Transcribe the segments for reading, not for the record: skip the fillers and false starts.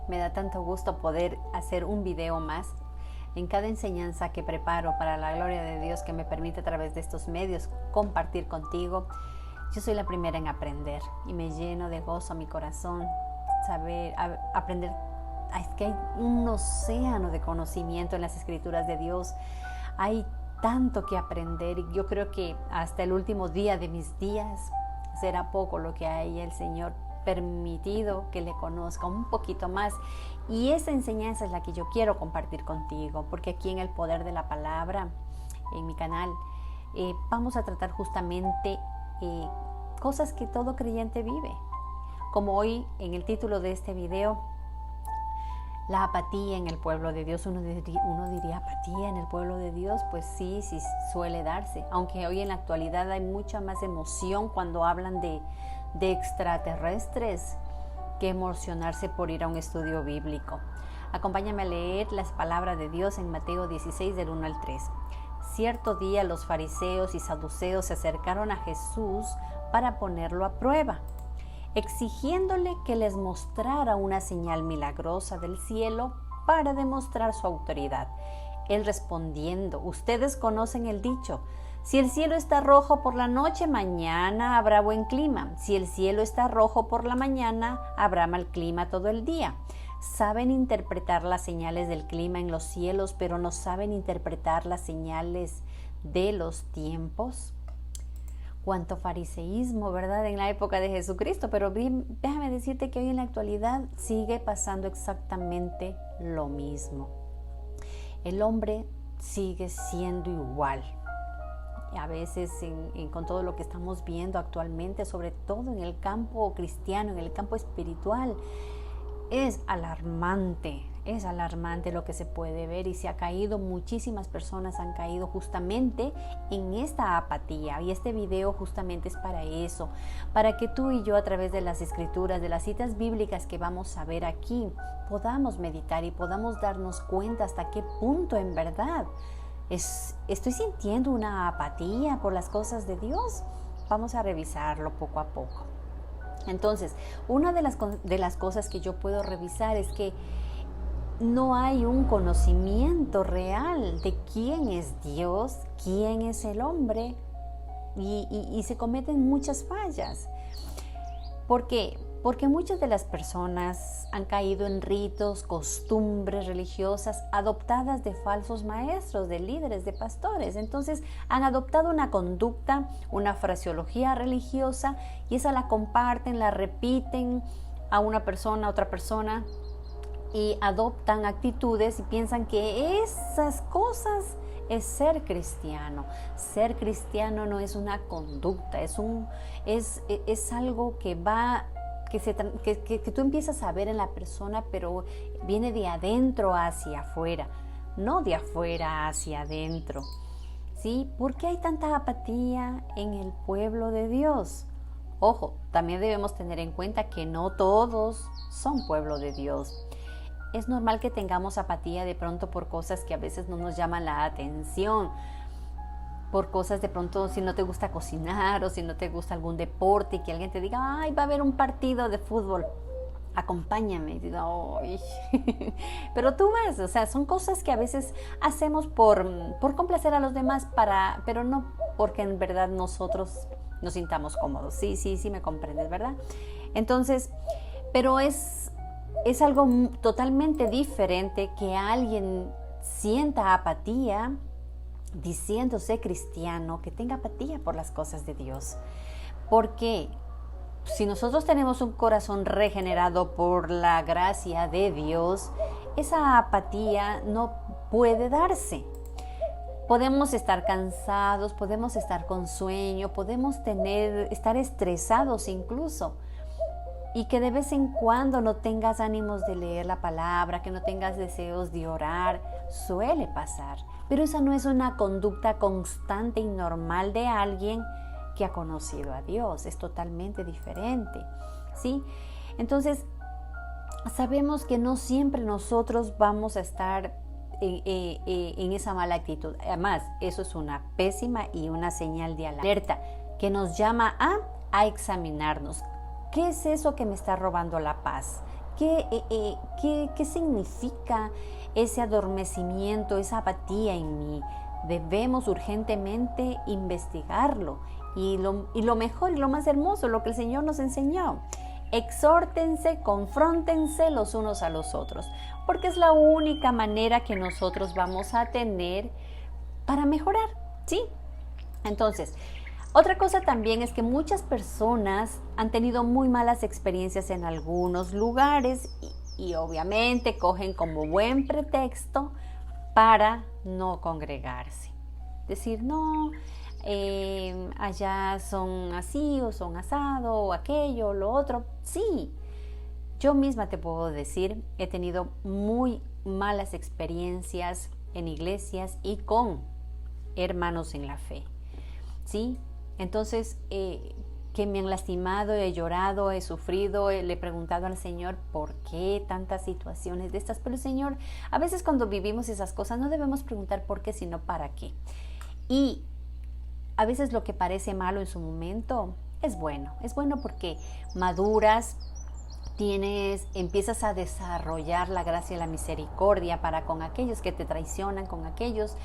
Me da tanto gusto poder hacer un video más en cada enseñanza que preparo para la gloria de Dios, que me permite a través de estos medios compartir contigo. Yo soy la primera en aprender y me lleno de gozo a mi corazón saber, aprender. Es que hay un océano de conocimiento en las escrituras de Dios. Hay tanto que aprender y yo creo que hasta el último día de mis días será poco lo que haya el Señor permitido que le conozca un poquito más, y esa enseñanza es la que yo quiero compartir contigo, porque aquí en el poder de la palabra, en mi canal, vamos a tratar justamente cosas que todo creyente vive, como hoy en el título de este video, la apatía en el pueblo de Dios. Uno diría apatía en el pueblo de Dios, pues sí suele darse, aunque hoy en la actualidad hay mucha más emoción cuando hablan de extraterrestres que emocionarse por ir a un estudio bíblico. Acompáñame a leer las palabras de Dios en Mateo 16 del 1 al 3. Cierto día los fariseos y saduceos se acercaron a Jesús para ponerlo a prueba, exigiéndole que les mostrara una señal milagrosa del cielo para demostrar su autoridad. Él respondiendo: ustedes conocen el dicho, si el cielo está rojo por la noche, mañana habrá buen clima. Si el cielo está rojo por la mañana, habrá mal clima todo el día. Saben interpretar las señales del clima en los cielos, pero no saben interpretar las señales de los tiempos. Cuánto fariseísmo, ¿verdad?, en la época de Jesucristo, pero déjame decirte que hoy en la actualidad sigue pasando exactamente lo mismo. El hombre sigue siendo igual. A veces con todo lo que estamos viendo actualmente, sobre todo en el campo cristiano, en el campo espiritual, es alarmante lo que se puede ver, y se ha caído, muchísimas personas han caído justamente en esta apatía, y este video justamente es para eso, para que tú y yo, a través de las escrituras, de las citas bíblicas que vamos a ver aquí, podamos meditar y podamos darnos cuenta hasta qué punto en verdad estoy sintiendo una apatía por las cosas de Dios. Vamos a revisarlo poco a poco. Entonces, una de las cosas que yo puedo revisar es que no hay un conocimiento real de quién es Dios, quién es el hombre, y se cometen muchas fallas. ¿Por qué? Porque muchas de las personas han caído en ritos, costumbres religiosas adoptadas de falsos maestros, de líderes, de pastores. Entonces han adoptado una conducta, una fraseología religiosa, y esa la comparten, la repiten a una persona, a otra persona, y adoptan actitudes y piensan que esas cosas es ser cristiano. Ser cristiano no es una conducta, es algo que va, que tú empiezas a ver en la persona, pero viene de adentro hacia afuera, no de afuera hacia adentro. ¿Sí? ¿Por qué hay tanta apatía en el pueblo de Dios? Ojo, también debemos tener en cuenta que no todos son pueblo de Dios. Es normal que tengamos apatía de pronto por cosas que a veces no nos llaman la atención, por cosas de pronto, si no te gusta cocinar o si no te gusta algún deporte, y que alguien te diga, ay, va a haber un partido de fútbol, acompáñame. Y digo, ay. Pero tú vas, o sea, son cosas que a veces hacemos por complacer a los demás, pero no porque en verdad nosotros nos sintamos cómodos. Sí, me comprendes, ¿verdad? Entonces, pero es algo totalmente diferente que alguien sienta apatía diciéndose cristiano, que tenga apatía por las cosas de Dios. Porque si nosotros tenemos un corazón regenerado por la gracia de Dios, esa apatía no puede darse. Podemos estar cansados, podemos estar con sueño, podemos estar estresados incluso, y que de vez en cuando no tengas ánimos de leer la palabra, que no tengas deseos de orar, suele pasar. Pero esa no es una conducta constante y normal de alguien que ha conocido a Dios, es totalmente diferente, ¿sí? Entonces, sabemos que no siempre nosotros vamos a estar en esa mala actitud. Además, eso es una pésima y una señal de alerta que nos llama a examinarnos. ¿Qué es eso que me está robando la paz? ¿Qué significa ese adormecimiento, esa apatía en mí? Debemos urgentemente investigarlo. Y lo mejor y lo más hermoso, lo que el Señor nos enseñó: exhórtense, confróntense los unos a los otros, porque es la única manera que nosotros vamos a tener para mejorar, ¿sí? Entonces, otra cosa también es que muchas personas han tenido muy malas experiencias en algunos lugares y obviamente cogen como buen pretexto para no congregarse. Decir, no, allá son así o son asado o aquello o lo otro. Sí, yo misma te puedo decir, he tenido muy malas experiencias en iglesias y con hermanos en la fe, ¿sí? Entonces, que me han lastimado, he llorado, he sufrido, le he preguntado al Señor por qué tantas situaciones de estas. Pero el Señor, a veces cuando vivimos esas cosas no debemos preguntar por qué, sino para qué. Y a veces lo que parece malo en su momento es bueno porque maduras, empiezas a desarrollar la gracia y la misericordia para con aquellos que te traicionan, con aquellos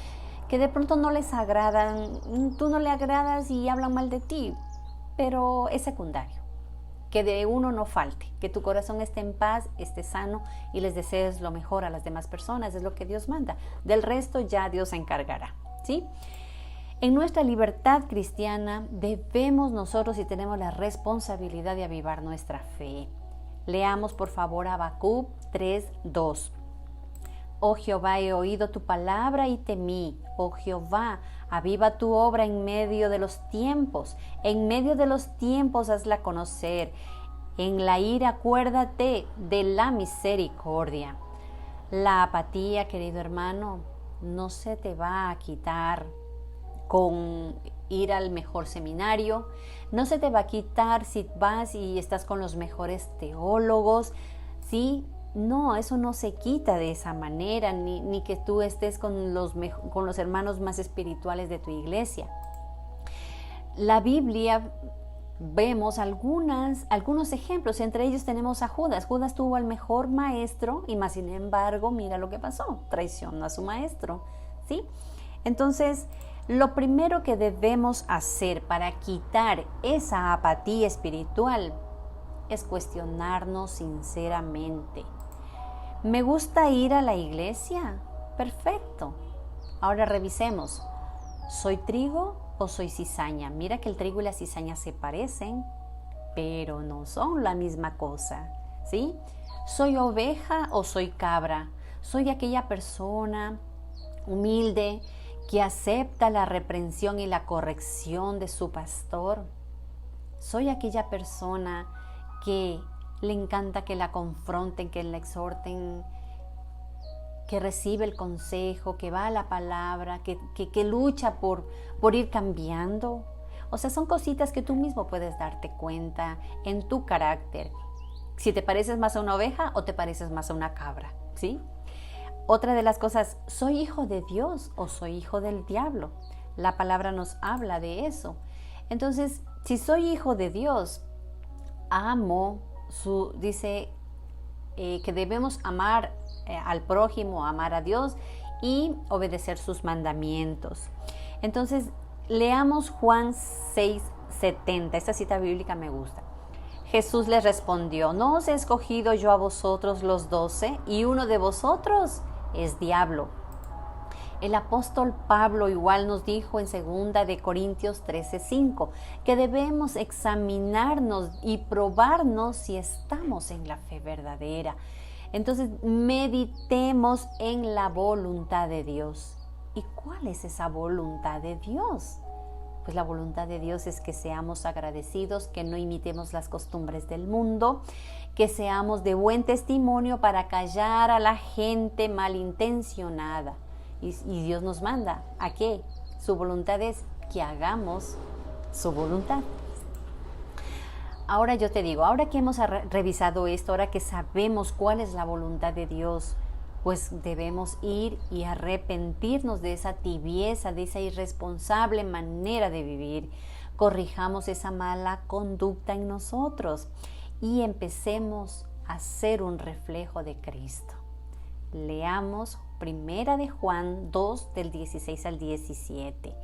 que de pronto no les agradan, tú no le agradas y hablan mal de ti, pero es secundario. Que de uno no falte, que tu corazón esté en paz, esté sano y les desees lo mejor a las demás personas, es lo que Dios manda. Del resto ya Dios se encargará, ¿sí? En nuestra libertad cristiana debemos nosotros y tenemos la responsabilidad de avivar nuestra fe. Leamos por favor Habacuc 3:2. Oh Jehová, he oído tu palabra y temí. Oh Jehová, aviva tu obra en medio de los tiempos. En medio de los tiempos hazla conocer. En la ira acuérdate de la misericordia. La apatía, querido hermano, no se te va a quitar con ir al mejor seminario. No se te va a quitar si vas y estás con los mejores teólogos, ¿sí? No, eso no se quita de esa manera, ni que tú estés con los hermanos más espirituales de tu iglesia. La Biblia vemos algunos ejemplos, entre ellos tenemos a Judas. Judas tuvo al mejor maestro y más sin embargo, mira lo que pasó, traicionó a su maestro, ¿sí? Entonces, lo primero que debemos hacer para quitar esa apatía espiritual es cuestionarnos sinceramente. ¿Me gusta ir a la iglesia? Perfecto. Ahora revisemos. ¿Soy trigo o soy cizaña? Mira que el trigo y la cizaña se parecen, pero no son la misma cosa, ¿sí? ¿Soy oveja o soy cabra? ¿Soy aquella persona humilde que acepta la reprensión y la corrección de su pastor? ¿Soy aquella persona que le encanta que la confronten, que la exhorten, que recibe el consejo, que va a la palabra, que lucha por ir cambiando? O sea, son cositas que tú mismo puedes darte cuenta en tu carácter. Si te pareces más a una oveja o te pareces más a una cabra, ¿sí? Otra de las cosas, ¿soy hijo de Dios o soy hijo del diablo? La palabra nos habla de eso. Entonces, si soy hijo de Dios, dice que debemos amar al prójimo, amar a Dios y obedecer sus mandamientos. Entonces, leamos Juan 6:70. Esta cita bíblica me gusta. Jesús les respondió: ¿no os he escogido yo a vosotros los 12 y uno de vosotros es diablo? El apóstol Pablo igual nos dijo en 2 de Corintios 13:5 que debemos examinarnos y probarnos si estamos en la fe verdadera. Entonces meditemos en la voluntad de Dios. ¿Y cuál es esa voluntad de Dios? Pues la voluntad de Dios es que seamos agradecidos, que no imitemos las costumbres del mundo, que seamos de buen testimonio para callar a la gente malintencionada. Y Dios nos manda ¿a qué? Su voluntad es que hagamos su voluntad. Ahora yo te digo, ahora que hemos revisado esto, ahora que sabemos cuál es la voluntad de Dios, pues debemos ir y arrepentirnos de esa tibieza, de esa irresponsable manera de vivir. Corrijamos esa mala conducta en nosotros y empecemos a ser un reflejo de Cristo. Leamos 1 de Juan 2 del 16 al 17.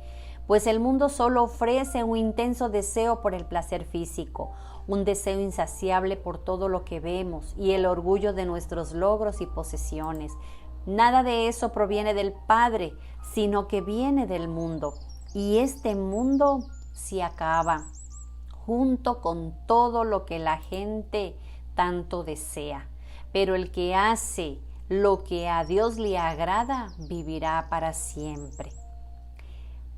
Pues el mundo solo ofrece un intenso deseo por el placer físico, un deseo insaciable por todo lo que vemos y el orgullo de nuestros logros y posesiones. Nada de eso proviene del Padre, sino que viene del mundo. Y este mundo se acaba, junto con todo lo que la gente tanto desea. Pero el que hace lo que a Dios le agrada, vivirá para siempre.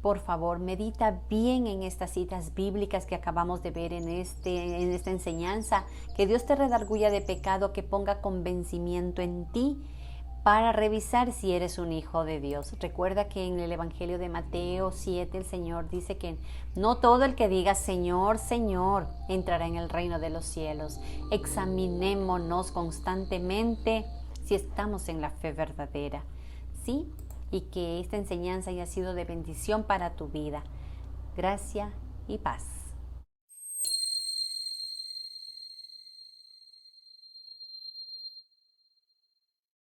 Por favor, medita bien en estas citas bíblicas que acabamos de ver en esta enseñanza. Que Dios te redarguya de pecado, que ponga convencimiento en ti para revisar si eres un hijo de Dios. Recuerda que en el Evangelio de Mateo 7 el Señor dice que no todo el que diga Señor, Señor entrará en el reino de los cielos. Examinémonos constantemente si estamos en la fe verdadera, ¿sí? Y que esta enseñanza haya sido de bendición para tu vida. Gracia y paz.